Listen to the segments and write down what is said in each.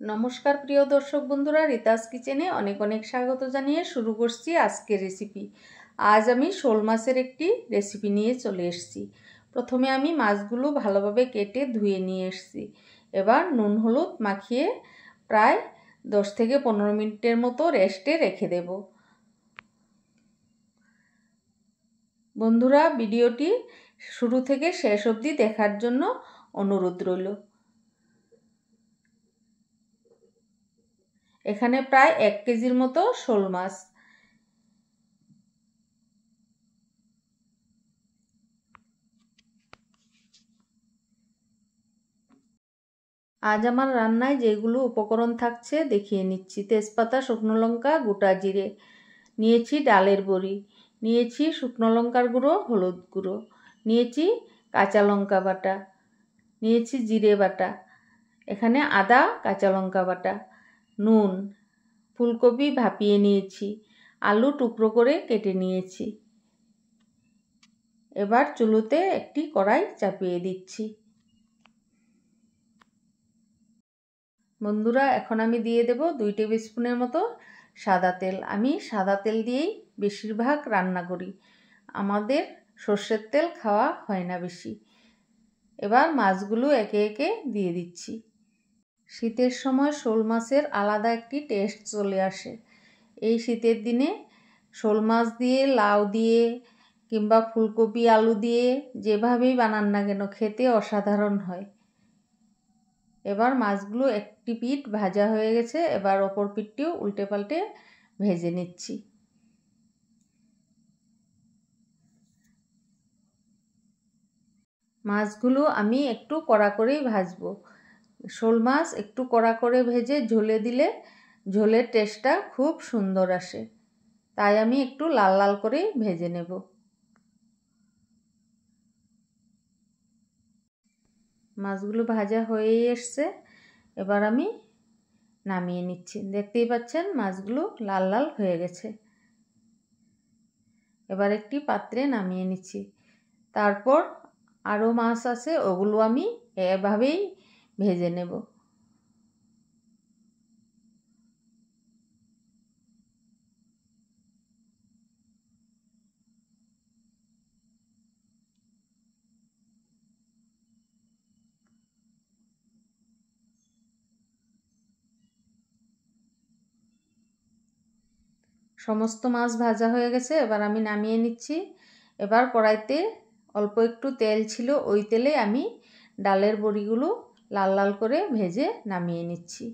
নমস্কার প্রিয় দর্শক বন্ধুরা, রিতাস কিচেনে অনেক অনেক স্বাগত জানিয়ে শুরু করছি আজকের রেসিপি। আজ আমি শোল মাছের একটি রেসিপি নিয়ে চলে এসেছি। প্রথমে আমি মাছগুলো ভালোভাবে কেটে ধুয়ে নিয়ে এসেছি। এবার নুন হলুদ মাখিয়ে প্রায় 10 থেকে 15 মিনিটের মতো রেস্টে রেখে দেব। বন্ধুরা, ভিডিওটি শুরু থেকে শেষ অবধি দেখার জন্য অনুরোধ রইল। এখানে প্রায় 1 কেজির মতো শোল মাছ। আজ আমার রান্নায় যেগুলো উপকরণ থাকছে দেখিয়ে নিচ্ছি। তেজপাতা, শুকনো লঙ্কা, গোটা জিরে নিয়েছি, ডালের বড়ি নিয়েছি, শুকনো লঙ্কার গুঁড়ো, হলুদ গুঁড়ো নিয়েছি, কাঁচা লঙ্কা বাটা নিয়েছি, জিরে বাটা, এখানে আদা, কাঁচা লঙ্কা বাটা, নুন, ফুলকপি ভাপিয়ে নিয়েছি, আলু টুকরো করে কেটে নিয়েছি। এবার চুলোতে একটি কড়াই চাপিয়ে দিচ্ছি। বন্ধুরা, এখন আমি দিয়ে দেব 2 টেবিল স্পুনের মতো সাদা তেল। আমি সাদা তেল দিয়েই বেশিরভাগ রান্না করি, আমাদের সর্ষের তেল খাওয়া হয় না বেশি। এবার মাছগুলো একে একে দিয়ে দিচ্ছি। শীতের সময় শোল মাছের আলাদা একটি টেস্ট চলে আসে। এই শীতের দিনে শোল মাছ দিয়ে, লাউ দিয়ে কিংবা ফুলকপি আলু দিয়ে যেভাবেই বানান না কেন খেতে অসাধারণ হয়। এবার মাছগুলো একটি পিঠ ভাজা হয়ে গেছে, এবার অপর পিঠটিও উল্টে পাল্টে ভেজে নিচ্ছি। মাছগুলো আমি একটু কড়া করেই ভাজবো। শোল মাছ একটু কড়া করে ভেজে ঝোলে দিলে ঝোলের টেস্টটা খুব সুন্দর আসে, তাই আমি একটু লাল লাল করেই ভেজে নেব। মাছগুলো ভাজা হয়েই এসছে, এবার আমি নামিয়ে নিচ্ছি। দেখতেই পাচ্ছেন মাছগুলো লাল লাল হয়ে গেছে। এবার একটি পাত্রে নামিয়ে নিচ্ছি। তারপর আরও মাছ আছে, ওগুলো আমি এভাবেই ভেজে নেব। সমস্ত মাছ ভাজা হয়ে গেছে, এবার আমি নামিয়ে নিচ্ছি। এবার কড়াইতে অল্প একটু তেল ছিল, ওই তেলে আমি ডালের বড়িগুলো লাল লাল করে ভেজে নামিয়ে নিচ্ছি।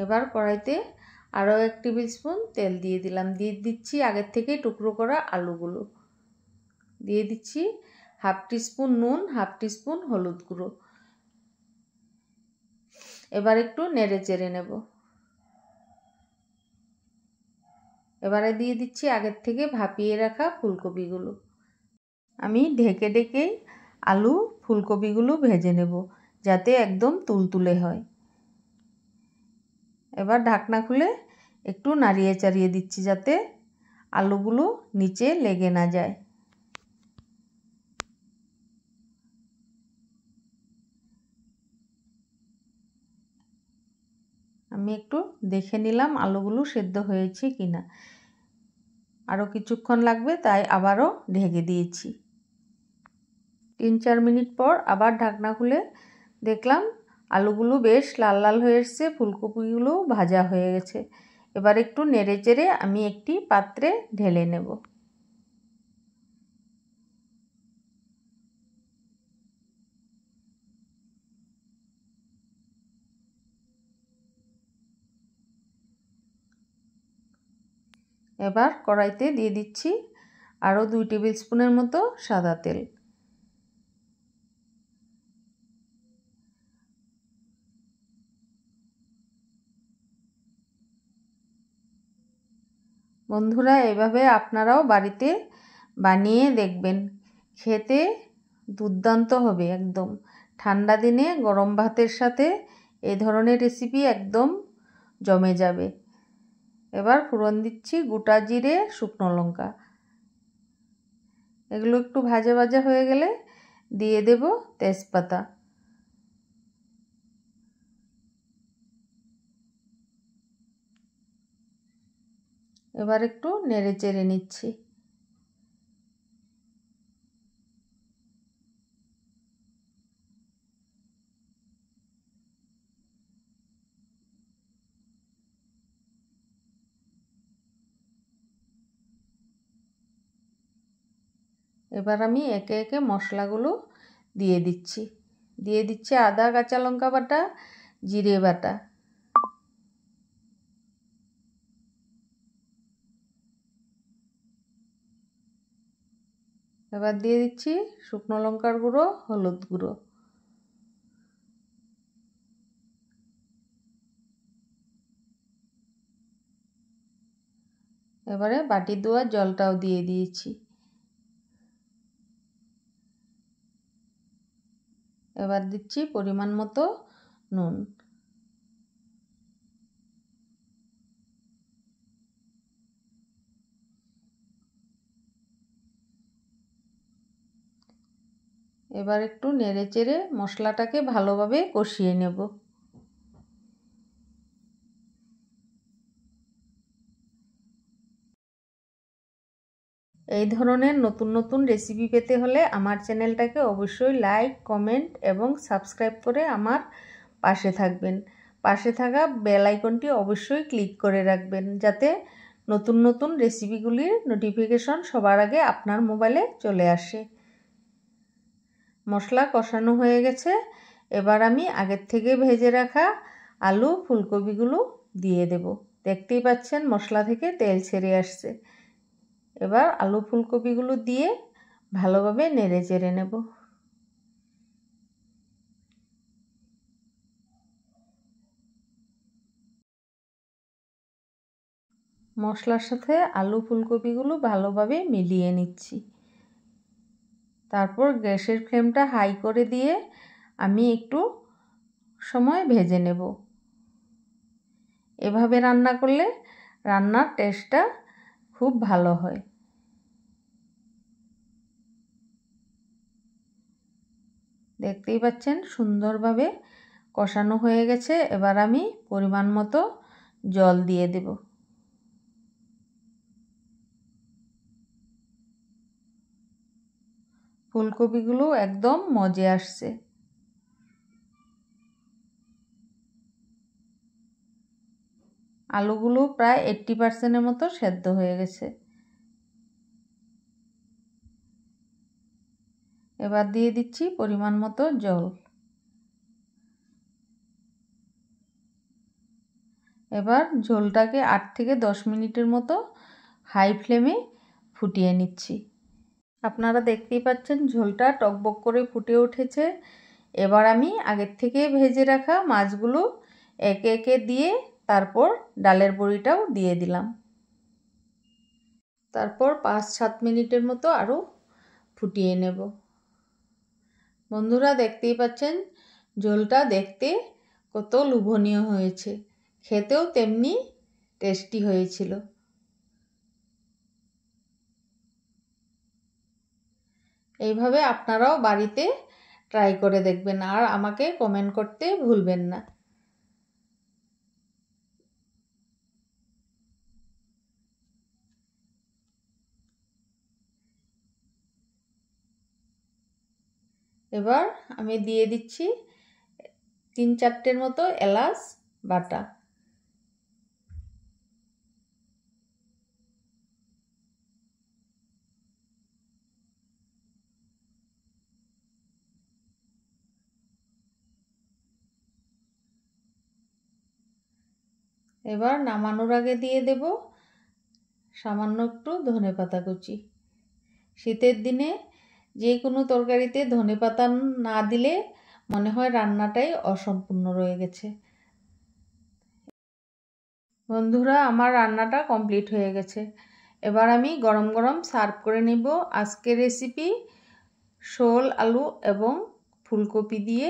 এবার কড়াইতে আরও 1 টেবিল স্পুন তেল দিয়ে দিলাম। দিয়ে দিচ্ছি আগের থেকে টুকরো করা আলুগুলো, দিয়ে দিচ্ছি 1/2 টিস্পুন নুন, 1/2 টিস্পুন হলুদ গুঁড়ো। এবার একটু নেড়ে চেড়ে নেব। এবারে দিয়ে দিচ্ছি আগের থেকে ভাপিয়ে রাখা ফুলকপিগুলো। আমি ঢেকে ঢেকেই আলু ফুলকপিগুলো ভেজে নেব যাতে একদম তুলতুলে হয়। এবার ঢাকনা খুলে একটু নাড়িয়ে চাড়িয়ে দিচ্ছি যাতে আলুগুলো নিচে লেগে না যায়। আমি একটু দেখে নিলাম আলুগুলো সেদ্ধ হয়েছে কিনা। আরও কিছুক্ষণ লাগবে, তাই আবারও ঢেকে দিয়েছি। 3-4 মিনিট পর আবার ঢাকনা খুলে দেখলাম আলুগুলো বেশ লাল লাল হয়ে এসছে, ফুলকপিগুলো ভাজা হয়ে গেছে। এবার একটু নেড়ে চেড়ে আমি একটি পাত্রে ঢেলে নেব। এবার কড়াইতে দিয়ে দিচ্ছি আরও 2 টেবিল স্পুনের মতো সাদা তেল। বন্ধুরা, এভাবে আপনারাও বাড়িতে বানিয়ে দেখবেন, খেতে দুর্দান্ত হবে একদম। ঠান্ডা দিনে গরম ভাতের সাথে এই ধরনের রেসিপি একদম জমে যাবে। এবার ফোড়ন দিচ্ছি গোটা জিরে, শুকনো লঙ্কা, এগুলো একটু ভাজা ভাজা হয়ে গেলে দিয়ে দেব তেজপাতা। এবার একটু নেড়ে চেড়ে নিচ্ছি। এবার আমি একে একে মশলাগুলো দিয়ে দিচ্ছি আদা কাঁচা লঙ্কা বাটা, জিরে বাটা, এবার দিয়ে দিচ্ছি শুকনো লঙ্কার গুঁড়ো, হলুদ গুঁড়ো, এবারে বাটি ধোয়া জলটাও দিয়ে দিয়েছি। এবার দিচ্ছি পরিমাণ মতো নুন। এবার একটু নেড়ে চেড়ে মশলাটাকে ভালোভাবে কষিয়ে নেব। এই ধরনের নতুন নতুন রেসিপি পেতে হলে আমার চ্যানেলটাকে অবশ্যই লাইক, কমেন্ট এবং সাবস্ক্রাইব করে আমার পাশে থাকবেন। পাশে থাকা বেল আইকনটি অবশ্যই ক্লিক করে রাখবেন, যাতে নতুন নতুন রেসিপিগুলির নোটিফিকেশন সবার আগে আপনার মোবাইলে চলে আসে। মশলা কষানো হয়ে গেছে। এবার আমি আগের থেকে ভেজে রাখা আলু ফুলকপিগুলো দিয়ে দেব। দেখতেই পাচ্ছেন মশলা থেকে তেল ছেড়ে আসছে। এবার আলু ফুলকপিগুলো দিয়ে ভালোভাবে নেড়ে চেড়ে নেব। মশলার সাথে আলু ফুলকপিগুলো ভালোভাবে মিলিয়ে নিচ্ছি। তারপর গ্যাসের ফ্লেমটা হাই করে দিয়ে আমি একটু সময় ভেজে নেব। এভাবে রান্না করলে রান্নার টেস্টটা খুব ভালো হয়। দেখতেই পাচ্ছেন সুন্দরভাবে কষানো হয়ে গেছে। এবার আমি পরিমাণ মতো জল দিয়ে দেব। ফুলকপিগুলো একদম মজে আসছে। আলুগুলো প্রায় 80% মতো সেদ্ধ হয়ে গেছে। এবার দিয়ে দিচ্ছি পরিমাণ মতো জল। এবার ঝোলটাকে 8 থেকে 10 মিনিটের মতো হাই ফ্লেমে ফুটিয়ে নিচ্ছি। আপনারা দেখতেই পাচ্ছেন ঝোলটা টকবক করে ফুটে উঠেছে। এবার আমি আগের থেকে ভেজে রাখা মাছগুলো একে একে দিয়ে তারপর ডালের বড়িটাও দিয়ে দিলাম। তারপর 5-7 মিনিটের মতো আরও ফুটিয়ে নেব। বন্ধুরা দেখতেই পাচ্ছেন ঝোলটা দেখতে কত লোভনীয় হয়েছে, খেতেও তেমনি টেস্টি হয়েছিল। এইভাবে আপনারাও বাড়িতে ট্রাই করে দেখবেন আর আমাকে কমেন্ট করতে ভুলবেন না। এবার আমি দিয়ে দিচ্ছি 3-4টের মতো এলাচ বাটা। এবার নামানোর আগে দিয়ে দেব সামান্য একটু ধনেপাতা কুচি। শীতের দিনে যে কোনো তরকারিতে ধনেপাতা না দিলে মনে হয় রান্নাটাই অসম্পূর্ণ রয়ে গেছে। বন্ধুরা আমার রান্নাটা কমপ্লিট হয়ে গেছে। এবার আমি গরম গরম সার্ভ করে নেব। আজকের রেসিপি শোল আলু এবং ফুলকপি দিয়ে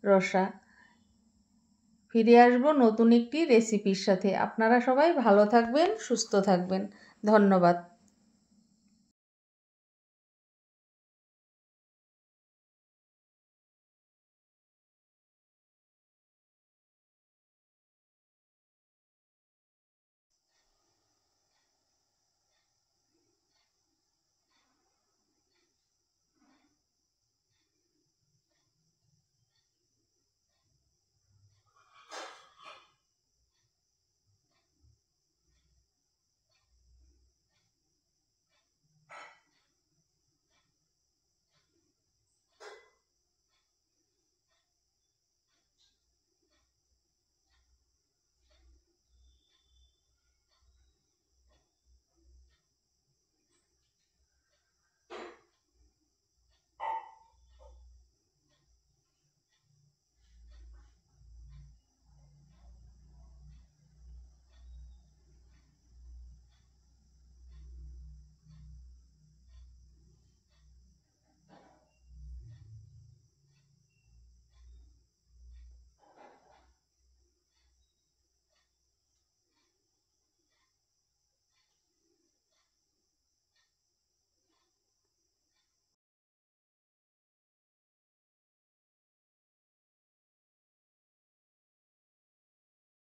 রসা। ফিরে আসবো নতুন একটি রেসিপির সাথে। আপনারা সবাই ভালো থাকবেন, সুস্থ থাকবেন। ধন্যবাদ।